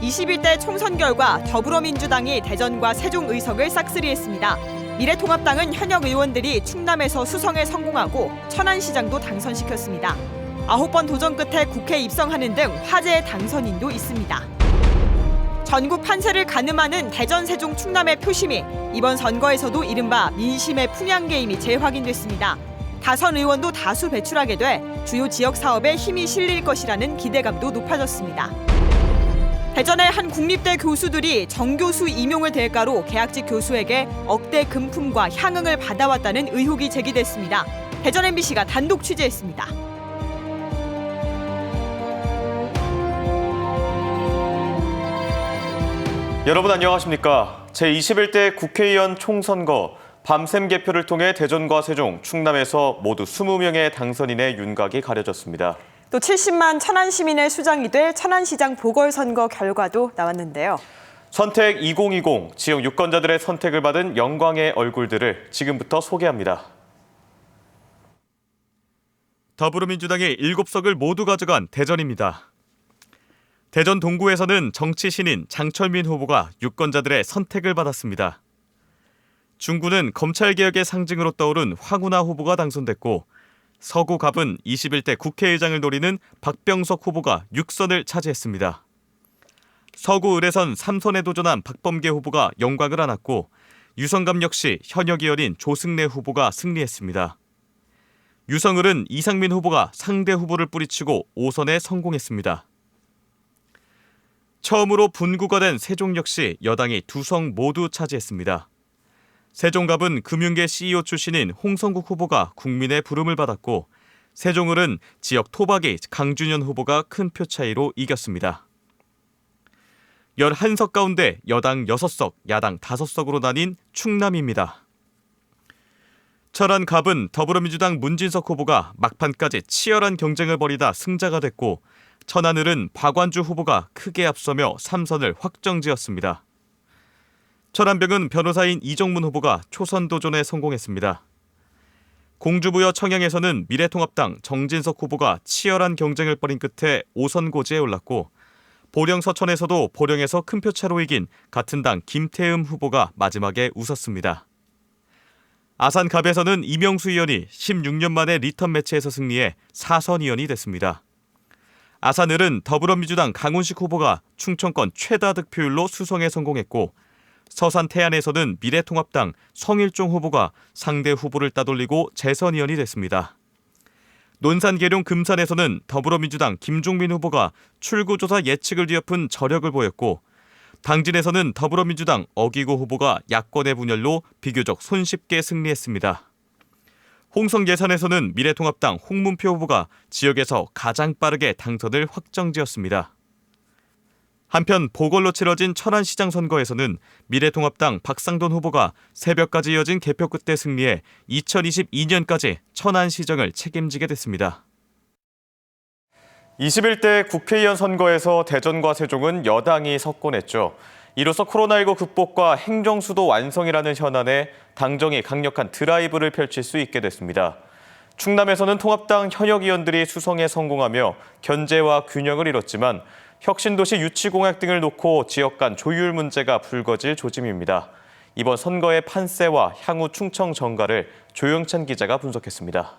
21대 총선 결과 더불어민주당이 대전과 세종 의석을 싹쓸이했습니다. 미래통합당은 현역 의원들이 충남에서 수성에 성공하고 천안시장도 당선시켰습니다. 9번 도전 끝에 국회 입성하는 등 화제의 당선인도 있습니다. 전국 판세를 가늠하는 대전, 세종, 충남의 표심이 이번 선거에서도 이른바 민심의 풍향게임이 재확인됐습니다. 다선 의원도 다수 배출하게 돼 주요 지역 사업에 힘이 실릴 것이라는 기대감도 높아졌습니다. 대전의 한 국립대 교수들이 정교수 임용을 대가로 계약직 교수에게 억대 금품과 향응을 받아왔다는 의혹이 제기됐습니다. 대전 MBC가 단독 취재했습니다. 여러분 안녕하십니까? 제21대 국회의원 총선거 밤샘 개표를 통해 대전과 세종, 충남에서 모두 20명의 당선인의 윤곽이 가려졌습니다. 또 70만 천안 시민의 수장이 될 천안시장 보궐선거 결과도 나왔는데요. 선택 2020 지역 유권자들의 선택을 받은 영광의 얼굴들을 지금부터 소개합니다. 더불어민주당이 7석을 모두 가져간 대전입니다. 대전 동구에서는 정치 신인 장철민 후보가 유권자들의 선택을 받았습니다. 중구는 검찰개혁의 상징으로 떠오른 황운하 후보가 당선됐고 서구 갑은 21대 국회의장을 노리는 박병석 후보가 6선을 차지했습니다. 서구 을에선 3선에 도전한 박범계 후보가 영광을 안았고 유성갑 역시 현역이 어린 조승래 후보가 승리했습니다. 유성을은 이상민 후보가 상대 후보를 뿌리치고 5선에 성공했습니다. 처음으로 분구가 된 세종 역시 여당이 2성 모두 차지했습니다. 세종갑은 금융계 CEO 출신인 홍성국 후보가 국민의 부름을 받았고 세종을은 지역 토박이 강준현 후보가 큰 표 차이로 이겼습니다. 11석 가운데 여당 6석, 야당 5석으로 나뉜 충남입니다. 철안갑은 더불어민주당 문진석 후보가 막판까지 치열한 경쟁을 벌이다 승자가 됐고 천안을은 박완주 후보가 크게 앞서며 3선을 확정지었습니다. 천안병은 변호사인 이정문 후보가 초선 도전에 성공했습니다. 공주부여 청양에서는 미래통합당 정진석 후보가 치열한 경쟁을 벌인 끝에 5선 고지에 올랐고 보령 서천에서도 보령에서 큰 표차로 이긴 같은 당 김태흠 후보가 마지막에 웃었습니다. 아산갑에서는 이명수 의원이 16년 만에 리턴 매치에서 승리해 4선 의원이 됐습니다. 아산을은 더불어민주당 강훈식 후보가 충청권 최다 득표율로 수성에 성공했고 서산 태안에서는 미래통합당 성일종 후보가 상대 후보를 따돌리고 재선 의원이 됐습니다. 논산 계룡 금산에서는 더불어민주당 김종민 후보가 출구조사 예측을 뒤엎은 저력을 보였고 당진에서는 더불어민주당 어기고 후보가 야권의 분열로 비교적 손쉽게 승리했습니다. 홍성 예산에서는 미래통합당 홍문표 후보가 지역에서 가장 빠르게 당선을 확정지었습니다. 한편 보궐로 치러진 천안시장 선거에서는 미래통합당 박상돈 후보가 새벽까지 이어진 개표 끝에 승리해 2022년까지 천안시정을 책임지게 됐습니다. 21대 국회의원 선거에서 대전과 세종은 여당이 석권했죠. 이로써 코로나19 극복과 행정수도 완성이라는 현안에 당정이 강력한 드라이브를 펼칠 수 있게 됐습니다. 충남에서는 통합당 현역 의원들이 수성에 성공하며 견제와 균형을 이뤘지만 혁신도시 유치공약 등을 놓고 지역 간 조율 문제가 불거질 조짐입니다. 이번 선거의 판세와 향후 충청 정가를 조영찬 기자가 분석했습니다.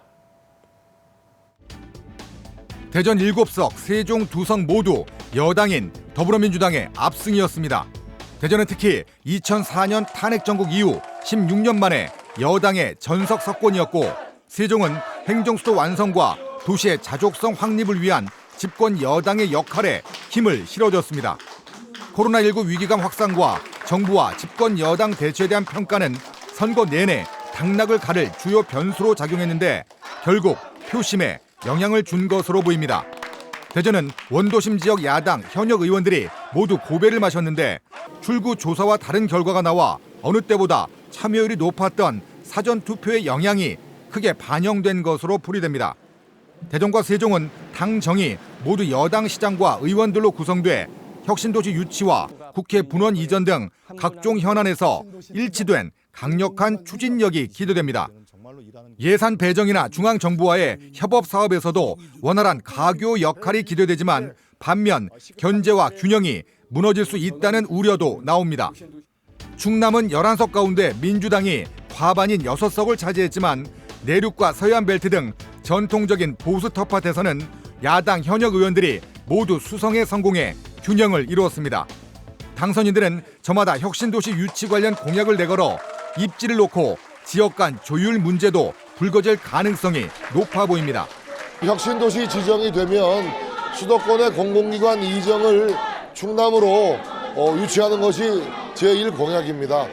대전 7석, 세종 2석 모두 여당인 더불어민주당의 압승이었습니다. 대전은 특히 2004년 탄핵 정국 이후 16년 만에 여당의 전석 석권이었고 세종은 행정수도 완성과 도시의 자족성 확립을 위한 집권 여당의 역할에 힘을 실어줬습니다. 코로나19 위기감 확산과 정부와 집권 여당 대처에 대한 평가는 선거 내내 당락을 가를 주요 변수로 작용했는데 결국 표심에 영향을 준 것으로 보입니다. 대전은 원도심 지역 야당 현역 의원들이 모두 고배를 마셨는데 출구 조사와 다른 결과가 나와 어느 때보다 참여율이 높았던 사전투표의 영향이 크게 반영된 것으로 풀이됩니다. 대전과 세종은 당정이 모두 여당 시장과 의원들로 구성돼 혁신도시 유치와 국회 분원 이전 등 각종 현안에서 일치된 강력한 추진력이 기대됩니다. 예산 배정이나 중앙정부와의 협업 사업에서도 원활한 가교 역할이 기대되지만 반면 견제와 균형이 무너질 수 있다는 우려도 나옵니다. 충남은 11석 가운데 민주당이 과반인 6석을 차지했지만 내륙과 서해안 벨트 등 전통적인 보수 텃밭에서는 야당 현역 의원들이 모두 수성에 성공해 균형을 이루었습니다. 당선인들은 저마다 혁신도시 유치 관련 공약을 내걸어 입지를 놓고 지역 간 조율 문제도 불거질 가능성이 높아 보입니다. 혁신도시 지정이 되면 수도권의 공공기관 이정을 충남으로 유치하는 것이 제1 공약입니다.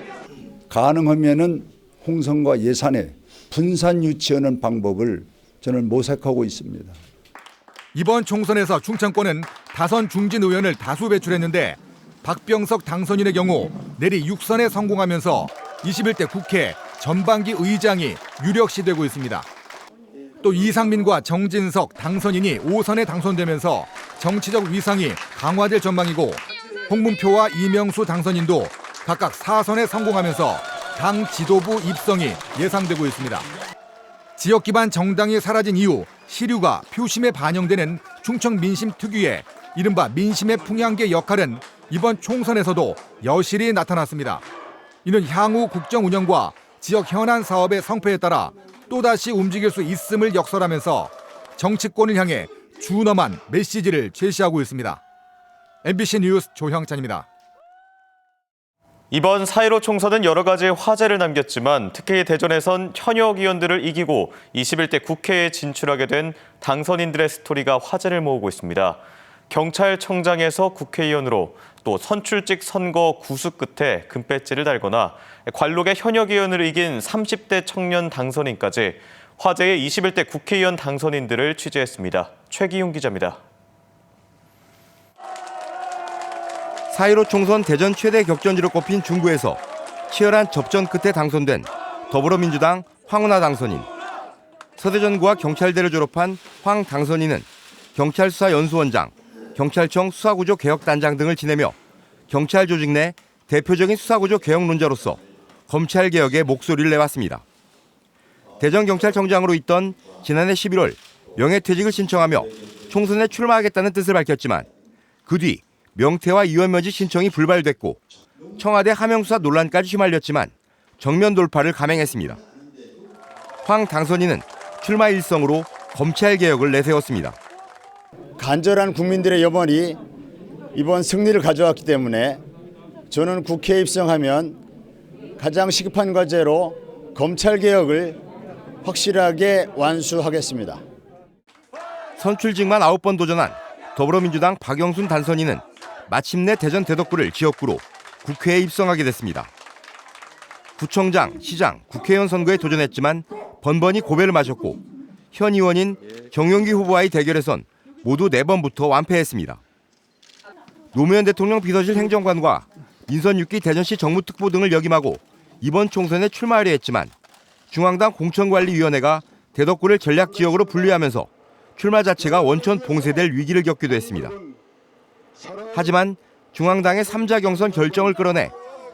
가능하면은 홍성과 예산에 분산 유치하는 방법을 저는 모색하고 있습니다. 이번 총선에서 충청권은 다선 중진 의원을 다수 배출했는데 박병석 당선인의 경우 내리 6선에 성공하면서 21대 국회 전반기 의장이 유력시되고 있습니다. 또 이상민과 정진석 당선인이 5선에 당선되면서 정치적 위상이 강화될 전망이고 홍문표와 이명수 당선인도 각각 4선에 성공하면서 당 지도부 입성이 예상되고 있습니다. 지역 기반 정당이 사라진 이후 시류가 표심에 반영되는 충청 민심 특유의 이른바 민심의 풍향계 역할은 이번 총선에서도 여실히 나타났습니다. 이는 향후 국정 운영과 지역 현안 사업의 성패에 따라 또다시 움직일 수 있음을 역설하면서 정치권을 향해 준엄한 메시지를 제시하고 있습니다. MBC 뉴스 조형찬입니다. 이번 4.15 총선은 여러 가지 화제를 남겼지만 특히 대전에선 현역 의원들을 이기고 21대 국회에 진출하게 된 당선인들의 스토리가 화제를 모으고 있습니다. 경찰청장에서 국회의원으로 또 선출직 선거 구수 끝에 금배지를 달거나 관록의 현역 의원을 이긴 30대 청년 당선인까지 화제의 21대 국회의원 당선인들을 취재했습니다. 최기용 기자입니다. 4.15 총선 대전 최대 격전지로 꼽힌 중구에서 치열한 접전 끝에 당선된 더불어민주당 황운하 당선인. 서대전구와 경찰대를 졸업한 황 당선인은 경찰수사연수원장, 경찰청 수사구조 개혁단장 등을 지내며 경찰 조직 내 대표적인 수사구조 개혁론자로서 검찰개혁에 목소리를 내왔습니다. 대전경찰청장으로 있던 지난해 11월 명예퇴직을 신청하며 총선에 출마하겠다는 뜻을 밝혔지만 그 뒤 명퇴와 의원면직 신청이 불발됐고 청와대 하명수사 논란까지 휘말렸지만 정면 돌파를 감행했습니다. 황 당선인은 출마 일성으로 검찰개혁을 내세웠습니다. 간절한 국민들의 염원이 이번 승리를 가져왔기 때문에 저는 국회에 입성하면 가장 시급한 과제로 검찰개혁을 확실하게 완수하겠습니다. 선출직만 9번 도전한 더불어민주당 박영순 당선인은 마침내 대전 대덕구를 지역구로 국회에 입성하게 됐습니다. 구청장, 시장, 국회의원 선거에 도전했지만 번번이 고배를 마셨고 현 의원인 정용기 후보와의 대결에선 모두 4번부터 완패했습니다. 노무현 대통령 비서실 행정관과 민선 6기 대전시 정무특보 등을 역임하고 이번 총선에 출마하려 했지만 중앙당 공천관리위원회가 대덕구를 전략지역으로 분류하면서 출마 자체가 원천 봉쇄될 위기를 겪기도 했습니다. 하지만 중앙당의 3자 경선 결정을 끌어내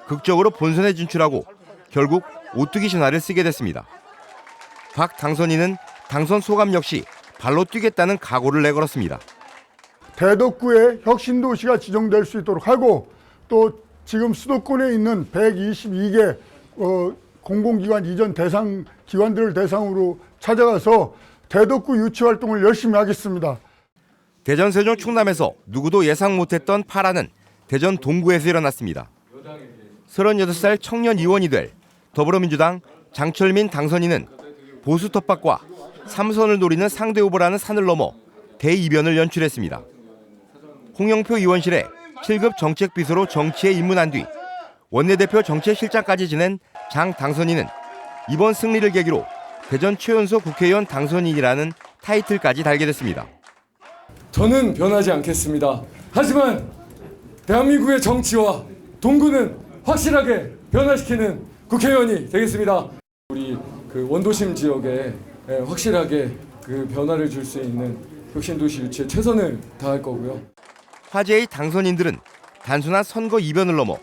극적으로 본선에 진출하고 결국 오뚜기 신화를 쓰게 됐습니다. 박 당선인은 당선 소감 역시 발로 뛰겠다는 각오를 내걸었습니다. 대덕구에 혁신도시가 지정될 수 있도록 하고 또 지금 수도권에 있는 122개 공공기관 이전 대상 기관들을 대상으로 찾아가서 대덕구 유치 활동을 열심히 하겠습니다. 대전, 세종, 충남에서 누구도 예상 못했던 파란은 대전 동구에서 일어났습니다. 38살 청년 의원이 될 더불어민주당 장철민 당선인은 보수 텃밭과 3선을 노리는 상대 후보라는 산을 넘어 대이변을 연출했습니다. 홍영표 의원실에 7급 정책비서로 정치에 입문한 뒤 원내대표 정책실장까지 지낸 장 당선인은 이번 승리를 계기로 대전 최연소 국회의원 당선인이라는 타이틀까지 달게 됐습니다. 저는 변하지 않겠습니다. 하지만 대한민국의 정치와 동구는 확실하게 변화시키는 국회의원이 되겠습니다. 우리 그 원도심 지역에 확실하게 그 변화를 줄 수 있는 혁신도시 유치에 최선을 다할 거고요. 화제의 당선인들은 단순한 선거 이변을 넘어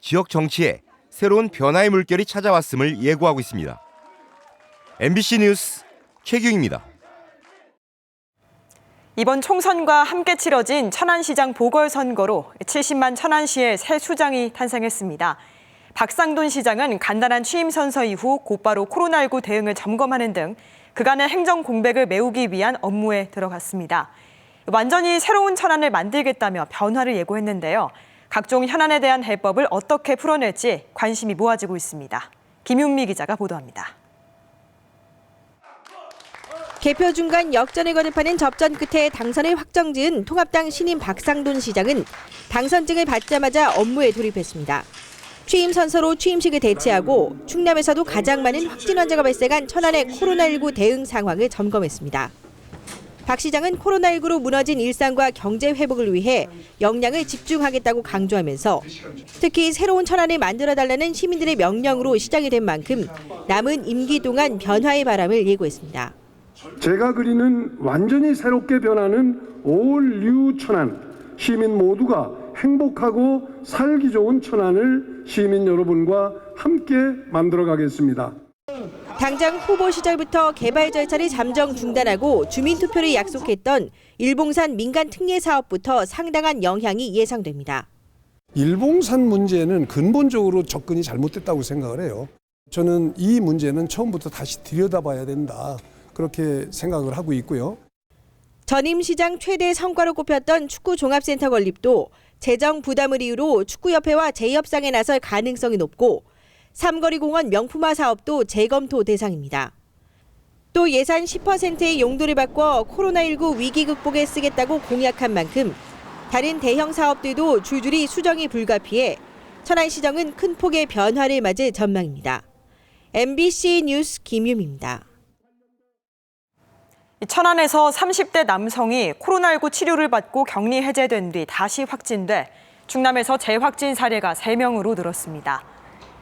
지역 정치에 새로운 변화의 물결이 찾아왔음을 예고하고 있습니다. MBC 뉴스 최규입니다. 이번 총선과 함께 치러진 천안시장 보궐선거로 70만 천안시의 새 수장이 탄생했습니다. 박상돈 시장은 간단한 취임 선서 이후 곧바로 코로나19 대응을 점검하는 등 그간의 행정 공백을 메우기 위한 업무에 들어갔습니다. 완전히 새로운 천안을 만들겠다며 변화를 예고했는데요. 각종 현안에 대한 해법을 어떻게 풀어낼지 관심이 모아지고 있습니다. 김윤미 기자가 보도합니다. 개표 중간 역전을 거듭하는 접전 끝에 당선을 확정지은 통합당 신임 박상돈 시장은 당선증을 받자마자 업무에 돌입했습니다. 취임 선서로 취임식을 대체하고 충남에서도 가장 많은 확진 환자가 발생한 천안의 코로나19 대응 상황을 점검했습니다. 박 시장은 코로나19로 무너진 일상과 경제 회복을 위해 역량을 집중하겠다고 강조하면서 특히 새로운 천안을 만들어달라는 시민들의 명령으로 시작이 된 만큼 남은 임기 동안 변화의 바람을 예고했습니다. 제가 그리는 완전히 새롭게 변하는 올 뉴 천안, 시민 모두가 행복하고 살기 좋은 천안을 시민 여러분과 함께 만들어가겠습니다. 당장 후보 시절부터 개발 절차를 잠정 중단하고 주민투표를 약속했던 일봉산 민간 특례 사업부터 상당한 영향이 예상됩니다. 일봉산 문제는 근본적으로 접근이 잘못됐다고 생각을 해요. 저는 이 문제는 처음부터 다시 들여다봐야 된다. 그렇게 생각을 하고 있고요. 전임 시장 최대 성과로 꼽혔던 축구 종합센터 건립도 재정 부담을 이유로 축구협회와 재협상에 나설 가능성이 높고 삼거리 공원 명품화 사업도 재검토 대상입니다. 또 예산 10%의 용도를 바꿔 코로나19 위기 극복에 쓰겠다고 공약한 만큼 다른 대형 사업들도 줄줄이 수정이 불가피해 천안시정은 큰 폭의 변화를 맞을 전망입니다. MBC 뉴스 김유미입니다. 천안에서 30대 남성이 코로나19 치료를 받고 격리 해제된 뒤 다시 확진돼 충남에서 재확진 사례가 3명으로 늘었습니다.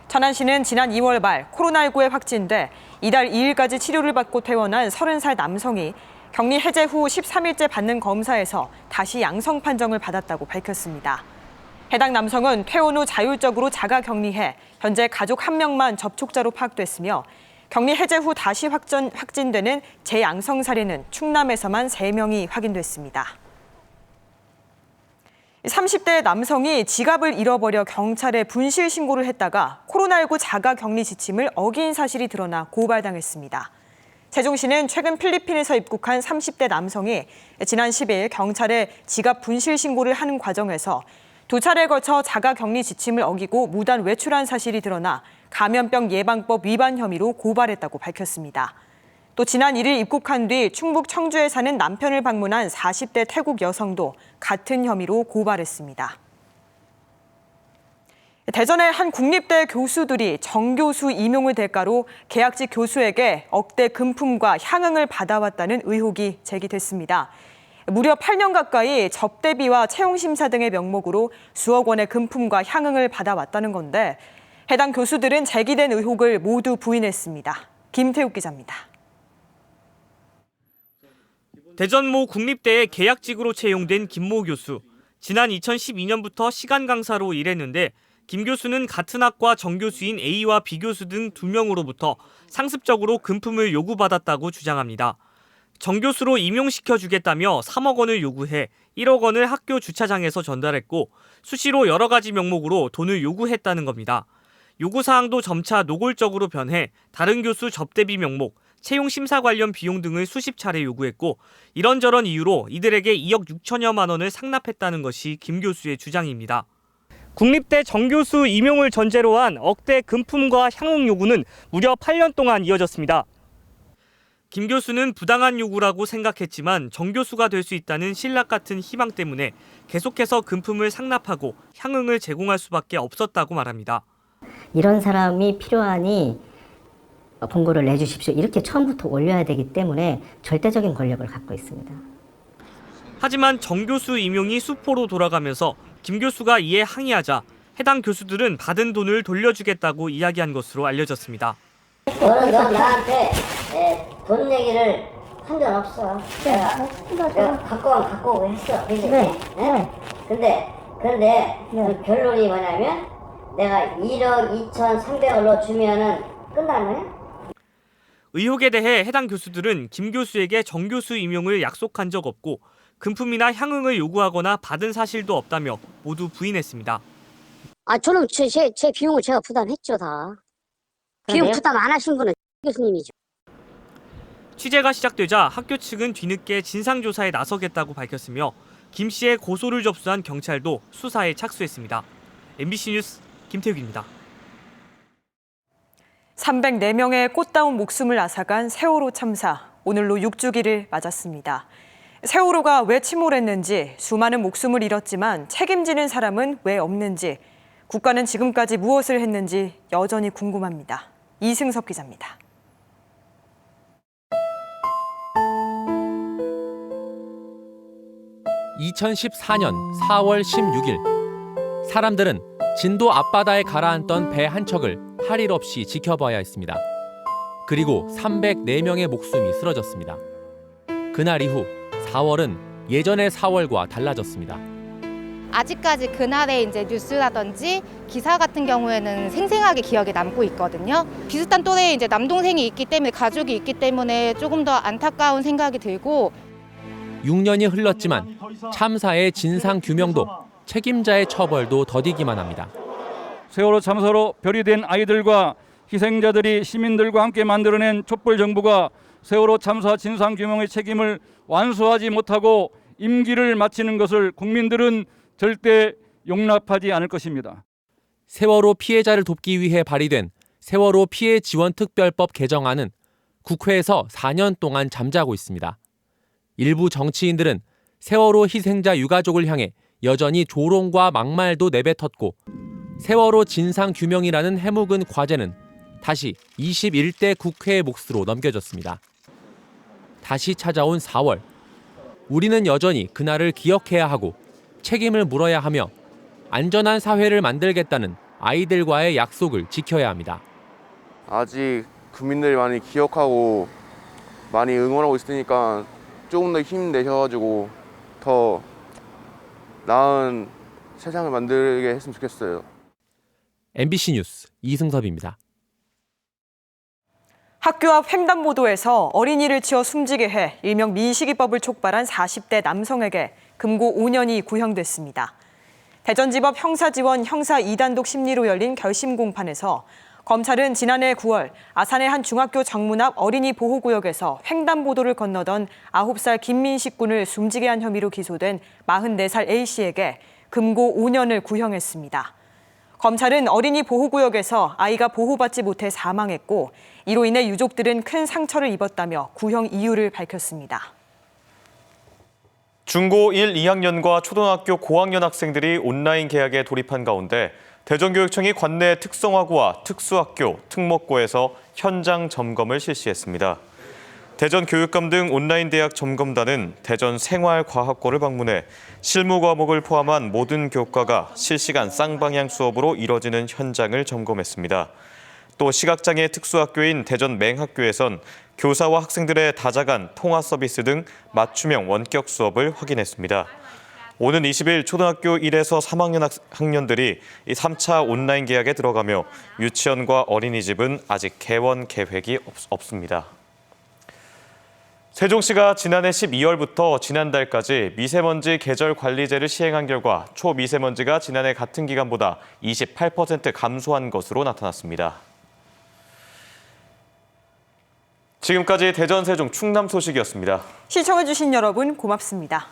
천안시는 지난 2월 말 코로나19에 확진돼 이달 2일까지 치료를 받고 퇴원한 30살 남성이 격리 해제 후 13일째 받는 검사에서 다시 양성 판정을 받았다고 밝혔습니다. 해당 남성은 퇴원 후 자율적으로 자가 격리해 현재 가족 1명만 접촉자로 파악됐으며 격리 해제 후 다시 확진되는 재양성 사례는 충남에서만 3명이 확인됐습니다. 30대 남성이 지갑을 잃어버려 경찰에 분실 신고를 했다가 코로나19 자가 격리 지침을 어긴 사실이 드러나 고발당했습니다. 세종시는 최근 필리핀에서 입국한 30대 남성이 지난 10일 경찰에 지갑 분실 신고를 하는 과정에서 2차례에 걸쳐 자가 격리 지침을 어기고 무단 외출한 사실이 드러나 감염병 예방법 위반 혐의로 고발했다고 밝혔습니다. 또 지난 1일 입국한 뒤 충북 청주에 사는 남편을 방문한 40대 태국 여성도 같은 혐의로 고발했습니다. 대전의 한 국립대 교수들이 정교수 임용을 대가로 계약직 교수에게 억대 금품과 향응을 받아왔다는 의혹이 제기됐습니다. 무려 8년 가까이 접대비와 채용심사 등의 명목으로 수억 원의 금품과 향응을 받아왔다는 건데 해당 교수들은 제기된 의혹을 모두 부인했습니다. 김태욱 기자입니다. 대전 모 국립대에 계약직으로 채용된 김모 교수. 지난 2012년부터 시간 강사로 일했는데 김 교수는 같은 학과 정교수인 A와 B 교수 등 2명으로부터 상습적으로 금품을 요구받았다고 주장합니다. 정교수로 임용시켜주겠다며 3억 원을 요구해 1억 원을 학교 주차장에서 전달했고 수시로 여러 가지 명목으로 돈을 요구했다는 겁니다. 요구사항도 점차 노골적으로 변해 다른 교수 접대비 명목, 채용심사 관련 비용 등을 수십 차례 요구했고 이런저런 이유로 이들에게 2억 6천여만 원을 상납했다는 것이 김 교수의 주장입니다. 국립대 정교수 임용을 전제로 한 억대 금품과 향응 요구는 무려 8년 동안 이어졌습니다. 김 교수는 부당한 요구라고 생각했지만 정교수가 될 수 있다는 신락 같은 희망 때문에 계속해서 금품을 상납하고 향응을 제공할 수밖에 없었다고 말합니다. 이런 사람이 필요하니 공고를 내주십시오. 이렇게 처음부터 올려야 되기 때문에 절대적인 권력을 갖고 있습니다. 하지만 정교수 임용이 수포로 돌아가면서 김 교수가 이에 항의하자 해당 교수들은 받은 돈을 돌려주겠다고 이야기한 것으로 알려졌습니다. 너는 나한테 돈 얘기를 한 적 없어. 내가 갖고 오고 했어. 근데 결론이 뭐냐면 내가 1억 2,300원로 주면은 끝나는 거야? 의혹에 대해 해당 교수들은 김 교수에게 정교수 임용을 약속한 적 없고 금품이나 향응을 요구하거나 받은 사실도 없다며 모두 부인했습니다. 저는 제 비용을 제가 부담했죠, 다. 비용 부담 안 하신 분은 교수님이죠. 취재가 시작되자 학교 측은 뒤늦게 진상조사에 나서겠다고 밝혔으며 김 씨의 고소를 접수한 경찰도 수사에 착수했습니다. MBC 뉴스 김태욱입니다. 304명의 꽃다운 목숨을 앗아간 세월호 참사, 오늘로 6주기를 맞았습니다. 세월호가 왜 침몰했는지, 수많은 목숨을 잃었지만 책임지는 사람은 왜 없는지, 국가는 지금까지 무엇을 했는지 여전히 궁금합니다. 이승섭 기자입니다. (2014년 4월 16일) 사람들은 진도 앞바다에 가라앉던 배 한 척을 할 일 없이 지켜봐야 했습니다. 그리고 304명의 목숨이 쓰러졌습니다. 그날 이후 4월은 예전의 4월과 달라졌습니다. 아직까지 그날의 이제 뉴스라든지 기사 같은 경우에는 생생하게 기억에 남고 있거든요. 비슷한 또래의 이제 남동생이 있기 때문에, 가족이 있기 때문에 조금 더 안타까운 생각이 들고, 6년이 흘렀지만 참사의 진상 규명도 책임자의 처벌도 더디기만 합니다. 세월호 참사로 별이 된 아이들과 희생자들이 시민들과 함께 만들어낸 촛불 정부가 세월호 참사 진상 규명의 책임을 완수하지 못하고 임기를 마치는 것을 국민들은 절대 용납하지 않을 것입니다. 세월호 피해자를 돕기 위해 발의된 세월호 피해 지원 특별법 개정안은 국회에서 4년 동안 잠자고 있습니다. 일부 정치인들은 세월호 희생자 유가족을 향해 여전히 조롱과 막말도 내뱉었고, 세월호 진상 규명이라는 해묵은 과제는 다시 21대 국회의 몫으로 넘겨졌습니다. 다시 찾아온 4월. 우리는 여전히 그날을 기억해야 하고 책임을 물어야 하며 안전한 사회를 만들겠다는 아이들과의 약속을 지켜야 합니다. 아직 국민들이 많이 기억하고 많이 응원하고 있으니까 조금 더 힘내셔가지고 더 나은 세상을 만들게 했으면 좋겠어요. MBC 뉴스 이승섭입니다. 학교 앞 횡단보도에서 어린이를 치어 숨지게 해 일명 민식이법을 촉발한 40대 남성에게 금고 5년이 구형됐습니다. 대전지법 형사지원 형사 2단독 심리로 열린 결심 공판에서 검찰은 지난해 9월 아산의 한 중학교 정문 앞 어린이 보호구역에서 횡단보도를 건너던 9살 김민식 군을 숨지게 한 혐의로 기소된 44살 A씨에게 금고 5년을 구형했습니다. 검찰은 어린이 보호구역에서 아이가 보호받지 못해 사망했고, 이로 인해 유족들은 큰 상처를 입었다며 구형 이유를 밝혔습니다. 중고 1, 2학년과 초등학교 고학년 학생들이 온라인 개학에 돌입한 가운데 대전교육청이 관내 특성화고와 특수학교, 특목고에서 현장 점검을 실시했습니다. 대전교육감 등 온라인 대학 점검단은 대전 생활과학고를 방문해 실무 과목을 포함한 모든 교과가 실시간 쌍방향 수업으로 이뤄지는 현장을 점검했습니다. 또 시각장애 특수학교인 대전 맹학교에선 교사와 학생들의 다자간 통화 서비스 등 맞춤형 원격 수업을 확인했습니다. 오는 20일 초등학교 1에서 3학년 학년들이 3차 온라인 개학에 들어가며 유치원과 어린이집은 아직 개원 계획이 없습니다. 세종시가 지난해 12월부터 지난달까지 미세먼지 계절 관리제를 시행한 결과 초미세먼지가 지난해 같은 기간보다 28% 감소한 것으로 나타났습니다. 지금까지 대전, 세종, 충남 소식이었습니다. 시청해주신 여러분 고맙습니다.